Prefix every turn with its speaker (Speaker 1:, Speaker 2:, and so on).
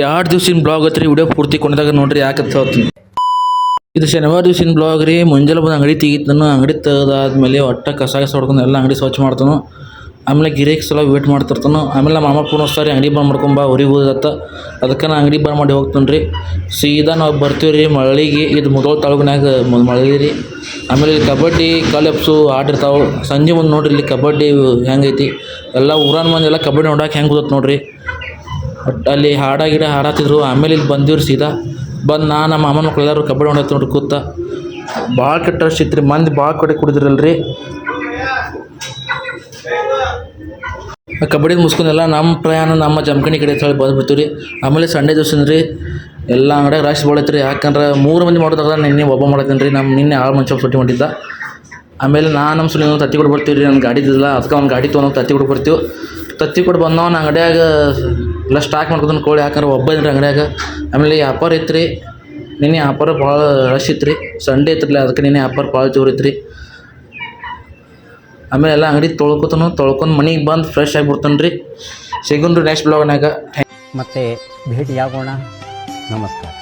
Speaker 1: ಎರಡು ದಿವ್ಸಿನ ಬ್ಲಾಗ್ ಐತ್ರಿ. ವಿಡಿಯೋ ಪೂರ್ತಿ ಕೊಂಡಾಗ ನೋಡ್ರಿ ಯಾಕಂತ ಹೇಳ್ತೀನಿ. ಇದು ಶನಿವಾರ ದಿವ್ಸಿನ ಬ್ಲಾಗ್ ರೀ. ಮುಂಜಾನೆ ಬಂದು ಅಂಗಡಿ ತೆಗಿತಾನು. ಅಂಗಡಿ ತೆಗೆದಾದ್ಮೇಲೆ ಒಟ್ಟ ಕಸ ಹೊಡ್ಕೊಂಡು ಎಲ್ಲ ಅಂಗಡಿ ಸ್ವಚ್ಛ ಮಾಡ್ತಾನು. ಆಮೇಲೆ ಗಿರಾಕಿ ಸಲ ವೇಟ್ ಮಾಡ್ತಿರ್ತಾನು. ಆಮೇಲೆ ನಮ್ಮ ಮಾಮ ಫೋನ್ ಹಚ್ತಾರೆ, ಅಂಗಡಿ ಬಂದು ಮಾಡ್ಕೊಂಬ ಊರಿಗೆ ಹೋದತ್ತ. ಅದಕ್ಕೆ ನಾ ಅಂಗಡಿ ಬಂದ್ ಮಾಡಿ ಹೋಗ್ತಾನೆ ರೀ. ಸೀದಾ ನಾವು ಬರ್ತೀವಿ ರೀ ಮಳ್ಳಿಗೆ. ಇದು ಮುಧೋಳ ತಾಲೂಕಿನಾಗ ಮಳ್ಳಿ ರೀ. ಆಮೇಲೆ ಇಲ್ಲಿ ಕಬಡ್ಡಿ ಕಾಲೆಪ್ಸು ಆಟ ಇರ್ತಾವೆ. ಸಂಜೆ ಮುಂದೆ ನೋಡ್ರಿ ಇಲ್ಲಿ ಕಬಡ್ಡಿ ಹೆಂಗೈತಿ. ಎಲ್ಲ ಊರಾನ ಮಂದಿ ಎಲ್ಲ ಕಬಡ್ಡಿ ನೋಡಕ್ಕೆ ಹೆಂಗೆ ಗೊತ್ತ ನೋಡ್ರಿ. ಒಟ್ಟು ಅಲ್ಲಿ ಹಾಡ ಗಿಡ ಹಾಡಾತಿದ್ರು. ಆಮೇಲೆ ಇಲ್ಲಿ ಬಂದಿವ್ರಿ ಸೀದಾ. ಬಂದು ನಮ್ಮ ಮಾಮನ ಮಕ್ಳು ಎಲ್ಲರೂ ಕಬಡ್ಡಿ ನೋಡಕ್ಕೆ ನೋಡ್ರಿ ಕೂತ. ಭಾಳ ಕೆಟ್ಟ ರಶ್ ಇತ್ತು ರೀ. ಮಂದಿ ಭಾಳ ಕಡೆ ಕುಡಿದ್ರಲ್ರಿ. ಕಬಡ್ಡಿ ಮುಗಿಸ್ಕೊಂಡೆಲ್ಲ ನಮ್ಮ ಪ್ರಯಾಣ ನಮ್ಮ ಜಮಖಂಡಿ ಕಡೆ ಹೇಳಿ ಬಂದುಬಿಡ್ತೀವಿ ರೀ. ಆಮೇಲೆ ಸಂಡೇ ದಿವ್ಸ ರೀ ಎಲ್ಲ ಅಂಗಡಿಯಾಗ ರಶ್ ಭಾಳೈತೆ ರೀ. ಯಾಕಂದ್ರೆ 3 ಮಂದಿ ಮಾಡೋದಾಗ ನಿನ್ನೆ ಒಬ್ಬ ಮಾಡತ್ತೀನಿ ರೀ. ನಿನ್ನೆ 6 ಮಂದಿ ಸುಟ್ಟಿ ಮಾಡಿದ್ದ. ಆಮೇಲೆ ನಮ್ಮ ಸುಳ್ಳಿ ತತ್ತಿ ಕೊಟ್ಟು ಬರ್ತೀವಿ ರೀ. ನನ್ನ ಗಾಡಿ ಇದ್ದಿಲ್ಲ, ಅದಕ್ಕೆ ಅವ್ನು ಗಾಡಿ ತೊಗೊಂಡು ತತ್ತಿ ಕೊಟ್ಟು ಬರ್ತೀವಿ. ತತ್ತಿ ಕೊಟ್ಟು ಬಂದವನು ಅಂಗಡಿಯಾಗ ಎಲ್ಲ ಸ್ಟಾಕ್ ಮಾಡ್ಕೊತಾನೆ ಕೋಳಿ. ಯಾಕಂದ್ರೆ ಒಬ್ಬ ಇದ್ರಿ ಅಂಗಡಿಯಾಗ. ಆಮೇಲೆ ವ್ಯಾಪಾರ ಇತ್ತು ರೀ. ನಿನ್ನೆ ವ್ಯಾಪಾರ ಭಾಳ ರಶ್ ಇತ್ತು ರೀ. ಸಂಡೇ ಇತ್ತಿರಲಿಲ್ಲ, ಅದಕ್ಕೆ ನಿನ್ನೆ ವ್ಯಾಪಾರ ಭಾಳ ಜೋರು ಇತ್ತು ರೀ. ಆಮೇಲೆ ಎಲ್ಲ ಅಂಗಡಿ ತೊಳ್ಕೊಂಡು ಮನೆಗೆ ಬಂದು ಫ್ರೆಶ್ ಆಗಿಬಿಡ್ತಾನೆ ರೀ. ಸಿಗೋಣ ರೀ ನೆಕ್ಸ್ಟ್ ಬ್ಲಾಗ್ನಾಗ.
Speaker 2: ಮತ್ತೆ ಭೇಟಿಯಾಗೋಣ. ನಮಸ್ಕಾರ.